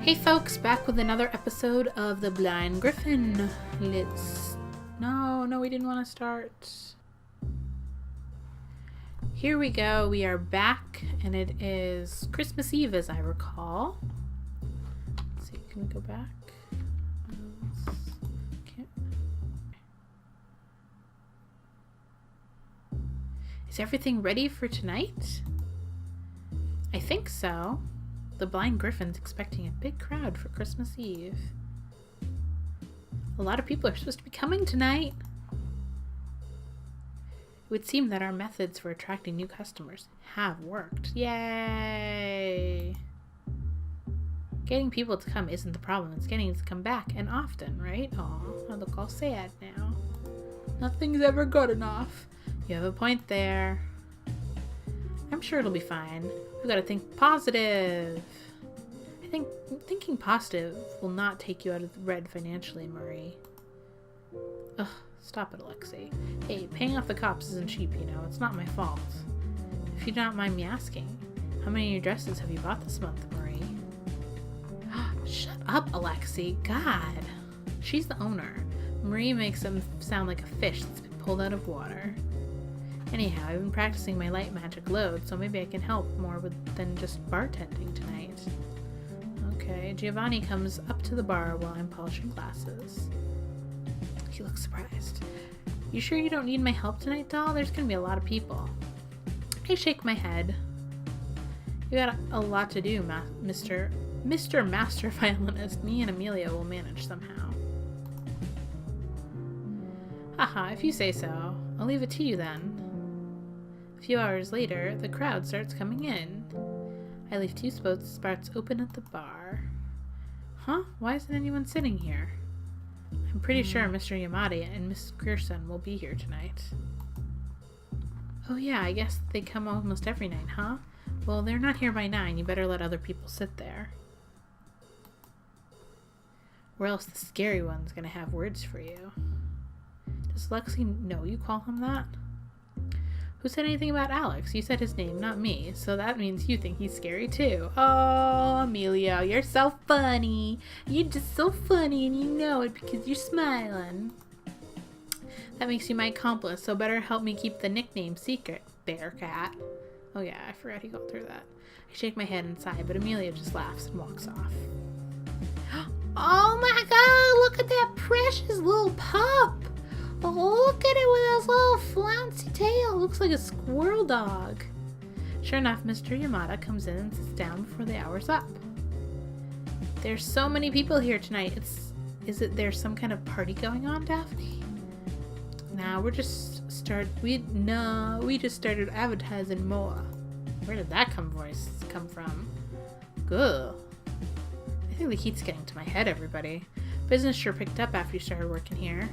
Hey folks, back with another episode of the Blind Griffin. No, we didn't want to start. Here we go, we are back, and it is Christmas Eve as I recall. Let's see, can we go back? Can't. Is everything ready for tonight? I think so. The Blind Griffin's expecting a big crowd for Christmas Eve. A lot of people are supposed to be coming tonight. It would seem that our methods for attracting new customers have worked. Yay! Getting people to come isn't the problem. It's getting them to come back, and often, right? Aw, I look all sad now. Nothing's ever good enough. You have a point there. I'm sure it'll be fine. We've got to think positive. I think thinking positive will not take you out of the red financially, Marie. Ugh, stop it, Alexei. Hey, paying off the cops isn't cheap, you know. It's not my fault. If you don't mind me asking, how many new dresses have you bought this month, Marie? Shut up, Alexei. God. She's the owner. Marie makes them sound like a fish that's been pulled out of water. Anyhow, I've been practicing my light magic load, so maybe I can help more than just bartending tonight. Okay, Giovanni comes up to the bar while I'm polishing glasses. He looks surprised. You sure you don't need my help tonight, doll? There's gonna be a lot of people. I shake my head. You got a lot to do, Mr. Master Violinist. Me and Emilio will manage somehow. Haha, if you say so. I'll leave it to you then. A few hours later, the crowd starts coming in. I leave 2 spots open at the bar. Huh? Why isn't anyone sitting here? I'm pretty sure Mr. Yamada and Miss Grierson will be here tonight. Oh yeah, I guess they come almost every night, huh? Well, they're not here by 9. You better let other people sit there. Or else the scary one's gonna have words for you. Does Lexi know you call him that? Who said anything about Alex? You said his name, not me, so that means you think he's scary too. Oh, Emilio, you're so funny. You're just so funny, and you know it because you're smiling. That makes you my accomplice, so better help me keep the nickname secret, Bearcat. Oh yeah, I forgot he called her that. I shake my head and sigh, but Emilio just laughs and walks off. Oh my god, look at that precious little pup! Look at it with his little flouncy tail. Looks like a squirrel dog. Sure enough, Mr. Yamada comes in and sits down before the hour's up. There's so many people here tonight. There's some kind of party going on, Daphne? Nah, we just started advertising more. Where did that voice come from? Good. I think the heat's getting to my head, everybody. Business sure picked up after you started working here.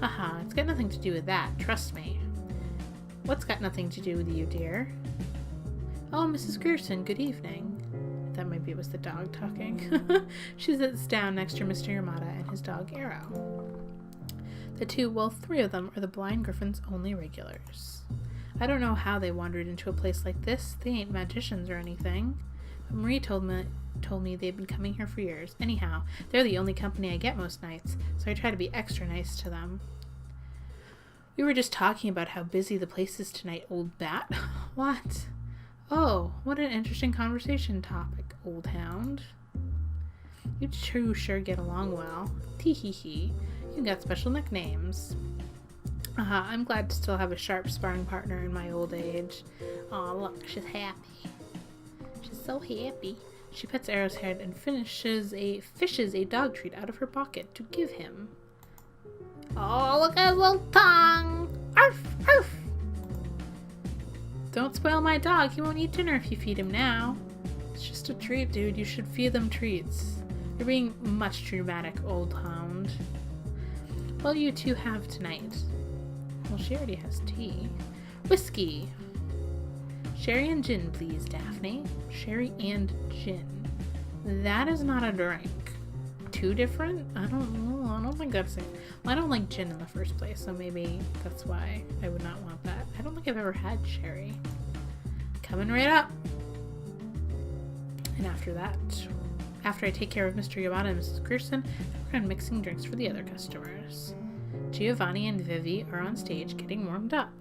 Haha, it's got nothing to do with that, trust me. What's got nothing to do with you, dear? Oh, Mrs. Grierson, good evening. I thought maybe it was the dog talking. She sits down next to Mr. Yamada and his dog, Arrow. The 3 of them are the Blind Griffin's only regulars. I don't know how they wandered into a place like this. They ain't magicians or anything. But Marie told me they've been coming here for years. Anyhow, they're the only company I get most nights, so I try to be extra nice to them. We were just talking about how busy the place is tonight, old bat. What? Oh, what an interesting conversation topic, old hound. You two sure get along well. Tee-hee-hee. You got special nicknames. I'm glad to still have a sharp sparring partner in my old age. Aw, look, she's happy. She's so happy. She pets Arrow's head and fishes a dog treat out of her pocket to give him. Oh, look at his little tongue! Arf! Arf! Don't spoil my dog. He won't eat dinner if you feed him now. It's just a treat, dude. You should feed them treats. You're being much too dramatic, old hound. What do you two have tonight? Well, she already has tea. Whiskey. Sherry and gin, please, Daphne. Sherry and gin. That is not a drink. 2 different? I don't know. I don't think that's it. Well, I don't like gin in the first place, so maybe that's why I would not want that. I don't think I've ever had sherry. Coming right up. And after that, After I take care of Mr. Yamada and Mrs. Gerson, I work on mixing drinks for the other customers. Giovanni and Vivi are on stage getting warmed up.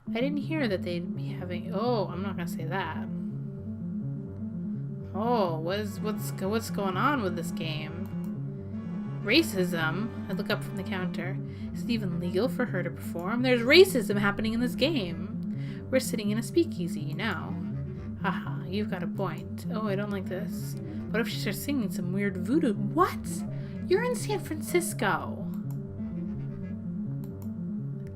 I didn't hear that they'd be having... Oh, I'm not going to say that. Oh, what's going on with this game? Racism? I look up from the counter. Is it even legal for her to perform? There's racism happening in this game. We're sitting in a speakeasy, you know. Haha, you've got a point. Oh, I don't like this. What if she starts singing some weird voodoo? What? You're in San Francisco.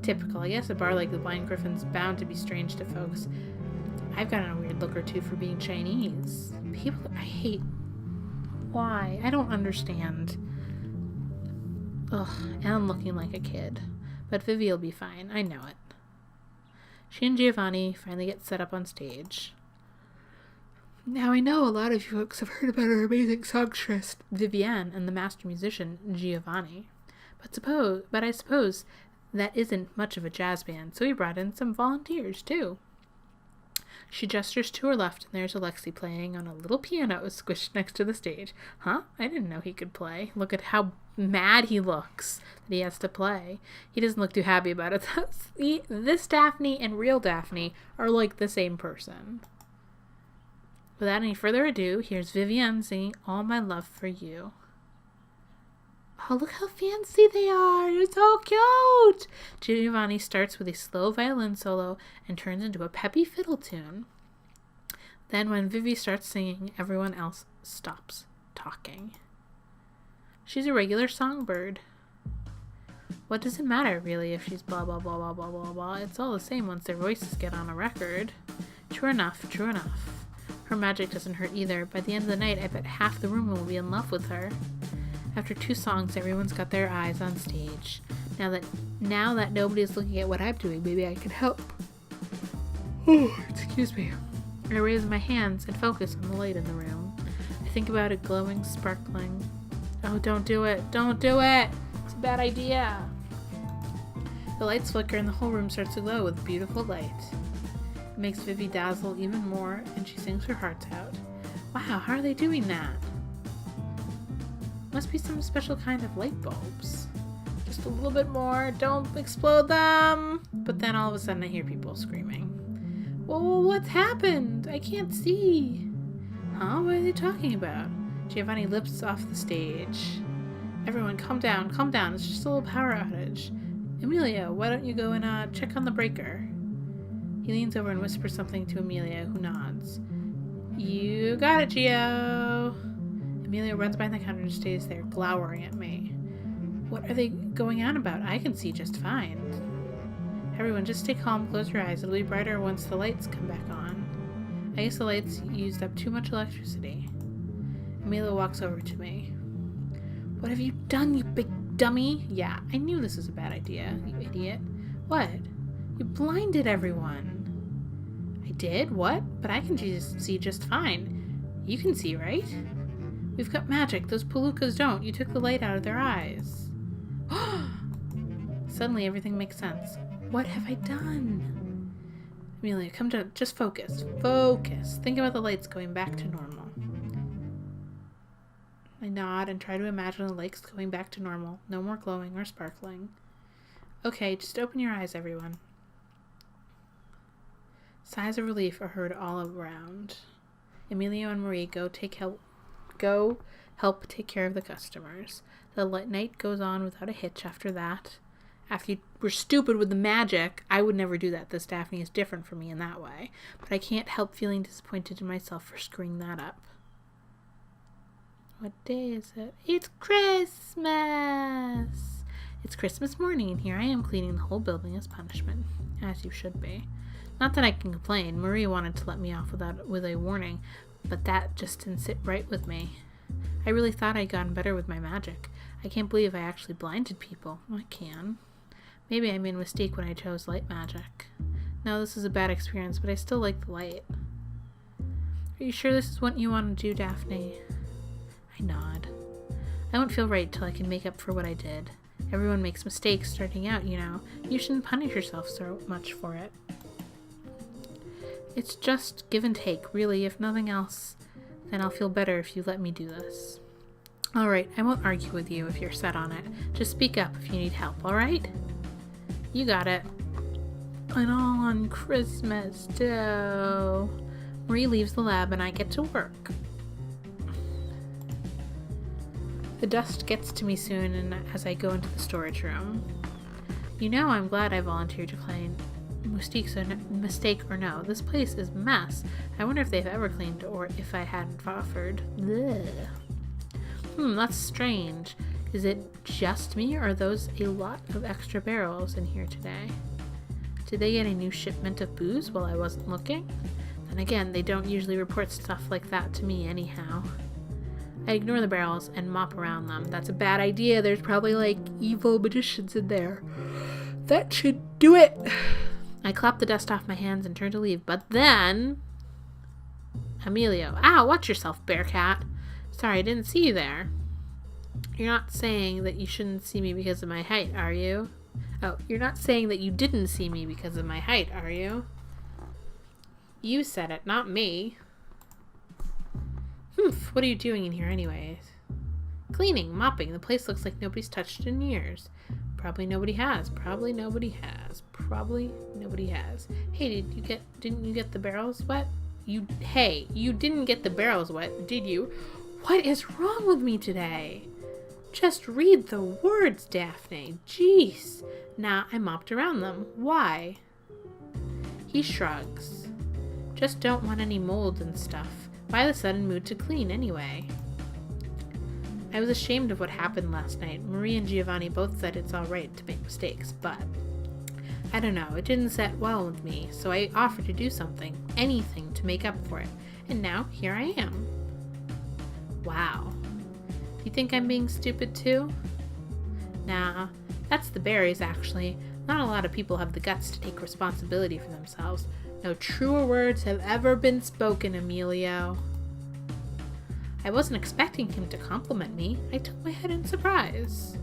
Typical. I guess a bar like the Blind Griffin's bound to be strange to folks. I've gotten a weird look or two for being Chinese. People I hate. Why? I don't understand. Ugh, and I'm looking like a kid. But Vivi will be fine. I know it. She and Giovanni finally get set up on stage. Now I know a lot of you folks have heard about our amazing songstress, Vivienne, and the master musician, Giovanni. But I suppose that isn't much of a jazz band, so we brought in some volunteers, too. She gestures to her left, and there's Alexei playing on a little piano squished next to the stage. Huh? I didn't know he could play. Look at how mad he looks that he has to play. He doesn't look too happy about it. This Daphne and real Daphne are like the same person. Without any further ado, here's Vivienne singing All My Love for You. Oh, look how fancy they are. They're so cute. Giovanni starts with a slow violin solo and turns into a peppy fiddle tune. Then when Vivi starts singing, everyone else stops talking. She's a regular songbird. What does it matter, really, if she's blah, blah, blah, blah, blah, blah, blah? It's all the same once their voices get on a record. True enough, true enough. Her magic doesn't hurt either. By the end of the night, I bet half the room will be in love with her. After 2 songs, everyone's got their eyes on stage. Now that nobody's looking at what I'm doing, maybe I can help. Oh, excuse me. I raise my hands and focus on the light in the room. I think about it glowing, sparkling. Oh, don't do it. Don't do it. It's a bad idea. The lights flicker and the whole room starts to glow with beautiful light. It makes Vivi dazzle even more, and she sings her heart out. Wow, how are they doing that? Must be some special kind of light bulbs. Just a little bit more. Don't explode them. But then all of a sudden I hear people screaming. Whoa, what's happened? I can't see. Huh? What are they talking about? Giovanni lifts off the stage. Everyone, calm down, calm down. It's just a little power outage. Emilio, why don't you go and check on the breaker? He leans over and whispers something to Emilio, who nods. You got it, Gio. Emilio runs behind the counter and stays there, glowering at me. What are they going on about? I can see just fine. Everyone, just stay calm, close your eyes. It'll be brighter once the lights come back on. I guess the lights used up too much electricity. Emilio walks over to me. What have you done, you big dummy? Yeah, I knew this was a bad idea, you idiot. What? You blinded everyone. I did? What? But I can see just fine. You can see, right? We've got magic. Those palookas don't. You took the light out of their eyes. Suddenly, everything makes sense. What have I done? Emilio, come down. Just focus. Focus. Think about the lights going back to normal. I nod and try to imagine the lights going back to normal. No more glowing or sparkling. Okay, just open your eyes, everyone. Sighs of relief are heard all around. Emilio and Marie go help take care of the customers. The night goes on without a hitch after that. After you were stupid with the magic, I would never do that. This Daphne is different from me in that way. But I can't help feeling disappointed in myself for screwing that up. What day is it? It's Christmas! It's Christmas morning, and here I am cleaning the whole building as punishment. As you should be. Not that I can complain. Marie wanted to let me off with a warning, but that just didn't sit right with me. I really thought I'd gotten better with my magic. I can't believe I actually blinded people. I can. Maybe I made a mistake when I chose light magic. No, this is a bad experience, but I still like the light. Are you sure this is what you want to do, Daphne? I nod. I won't feel right till I can make up for what I did. Everyone makes mistakes starting out, you know. You shouldn't punish yourself so much for it. It's just give and take, really, if nothing else. Then I'll feel better if you let me do this. Alright, I won't argue with you if you're set on it. Just speak up if you need help, alright? You got it. And all on Christmas, too. Marie leaves the lab and I get to work. The dust gets to me soon and as I go into the storage room. You know, I'm glad I volunteered to clean. Mistake or no, this place is a mess. I wonder if they've ever cleaned or if I hadn't offered. Blech. That's strange. Is it just me or are those a lot of extra barrels in here today? Did they get a new shipment of booze while I wasn't looking? Then again, they don't usually report stuff like that to me anyhow. I ignore the barrels and mop around them. That's a bad idea. There's probably like evil magicians in there. That should do it. I clap the dust off my hands and turn to leave, but then... Emilio. Ow, watch yourself, Bearcat. Sorry, I didn't see you there. You're not saying that you shouldn't see me because of my height, are you? Oh, you're not saying that you didn't see me because of my height, are you? You said it, not me. What are you doing in here anyways? Cleaning, mopping. The place looks like nobody's touched it in years. Probably nobody has. Probably nobody has. Probably nobody has. Hey, didn't you get the barrels wet? You didn't get the barrels wet, did you? What is wrong with me today? Just read the words, Daphne. Jeez. Nah, I mopped around them. Why? He shrugs. Just don't want any mold and stuff. Why the sudden mood to clean anyway? I was ashamed of what happened last night. Marie and Giovanni both said it's alright to make mistakes, but I don't know, it didn't set well with me, so I offered to do something, anything to make up for it, and now here I am. Wow. Do you think I'm being stupid too? Nah, that's the berries actually. Not a lot of people have the guts to take responsibility for themselves. No truer words have ever been spoken, Emilio. I wasn't expecting him to compliment me. I took my head in surprise.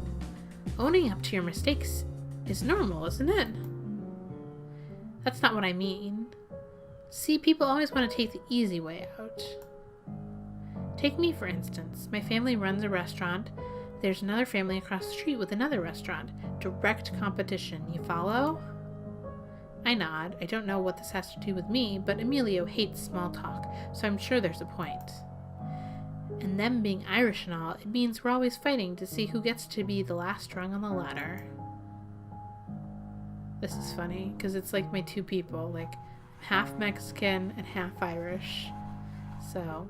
Owning up to your mistakes is normal, isn't it? That's not what I mean. See, people always want to take the easy way out. Take me, for instance. My family runs a restaurant. There's another family across the street with another restaurant. Direct competition. You follow? I nod. I don't know what this has to do with me, but Emilio hates small talk, so I'm sure there's a point. And them being Irish and all, it means we're always fighting to see who gets to be the last rung on the ladder. This is funny, because it's like my two people, like half Mexican and half Irish. So,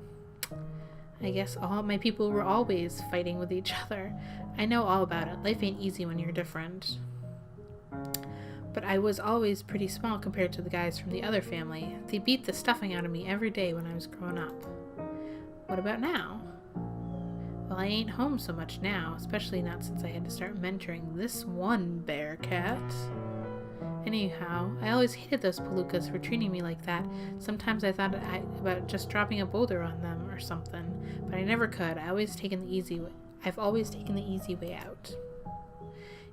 I guess all my people were always fighting with each other. I know all about it. Life ain't easy when you're different. But I was always pretty small compared to the guys from the other family. They beat the stuffing out of me every day when I was growing up. What about now? Well, I ain't home so much now, especially not since I had to start mentoring this one Bearcat. Anyhow, I always hated those palookas for treating me like that. Sometimes I thought about just dropping a boulder on them or something, but I never could. I've always taken the easy way out.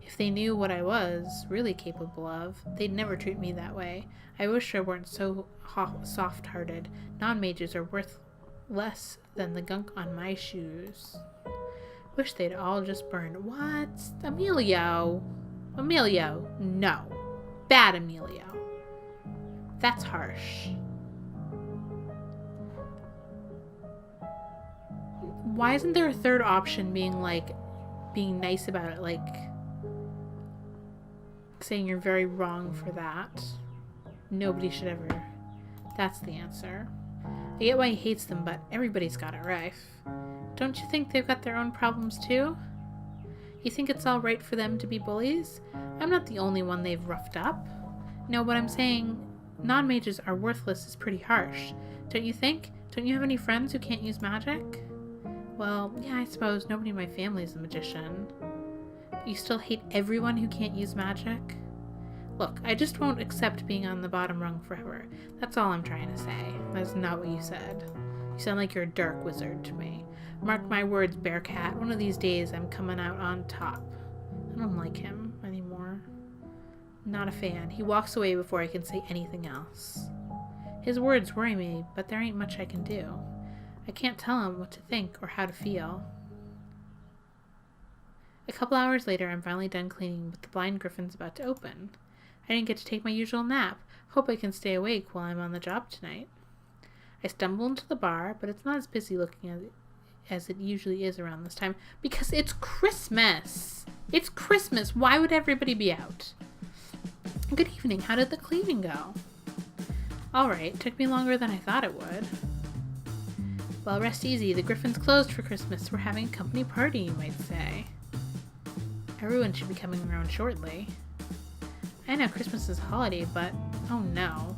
If they knew what I was really capable of, they'd never treat me that way. I wish I weren't so soft-hearted. Non-mages are worth less than the gunk on my shoes. Wish they'd all just burn. What? Emilio! Emilio! No. Bad Emilio. That's harsh. Why isn't there a third option being nice about it, like saying you're very wrong for that? Nobody should ever. That's the answer. I get why he hates them, but everybody's got it rife. Don't you think they've got their own problems too? You think it's all right for them to be bullies? I'm not the only one they've roughed up. No, what I'm saying, non-mages are worthless is pretty harsh. Don't you think? Don't you have any friends who can't use magic? Well, yeah, I suppose nobody in my family is a magician. But you still hate everyone who can't use magic? Look, I just won't accept being on the bottom rung forever. That's all I'm trying to say. That's not what you said. You sound like you're a dark wizard to me. Mark my words, Bearcat. One of these days I'm coming out on top. I don't like him anymore. Not a fan. He walks away before I can say anything else. His words worry me, but there ain't much I can do. I can't tell him what to think or how to feel. A couple hours later, I'm finally done cleaning, but the Blind Griffin's about to open. I didn't get to take my usual nap. Hope I can stay awake while I'm on the job tonight. I stumble into the bar, but it's not as busy looking as it usually is around this time, because it's Christmas! It's Christmas! Why would everybody be out? Good evening. How did the cleaning go? Alright, took me longer than I thought it would. Well, rest easy. The Griffin's closed for Christmas. We're having a company party, you might say. Everyone should be coming around shortly. I know Christmas is a holiday, but oh no.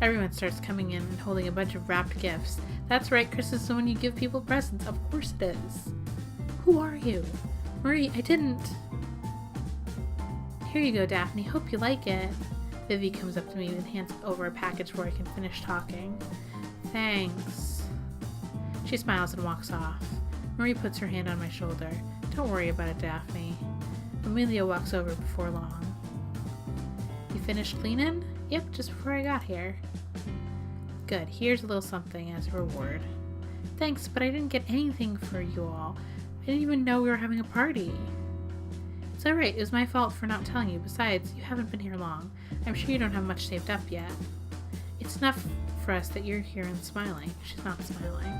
Everyone starts coming in and holding a bunch of wrapped gifts. That's right, Christmas is when you give people presents. Of course it is. Who are you? Marie, I didn't. Here you go, Daphne. Hope you like it. Vivi comes up to me and hands over a package before I can finish talking. Thanks. She smiles and walks off. Marie puts her hand on my shoulder. Don't worry about it, Daphne. Emilio walks over before long. You finished cleaning? Yep, just before I got here. Good. Here's a little something as a reward. Thanks, but I didn't get anything for you all. I didn't even know we were having a party. It's alright. It was my fault for not telling you. Besides, you haven't been here long. I'm sure you don't have much saved up yet. It's enough for us that you're here and smiling. She's not smiling.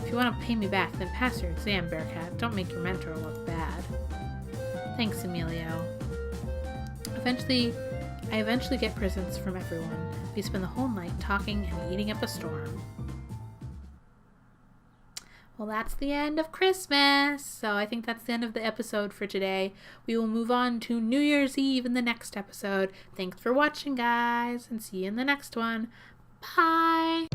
If you want to pay me back, then pass your exam, Bearcat. Don't make your mentor look bad. Thanks, Emilio. I eventually get presents from everyone. We spend the whole night talking and eating up a storm. Well, that's the end of Christmas. So I think that's the end of the episode for today. We will move on to New Year's Eve in the next episode. Thanks for watching, guys, and see you in the next one. Bye!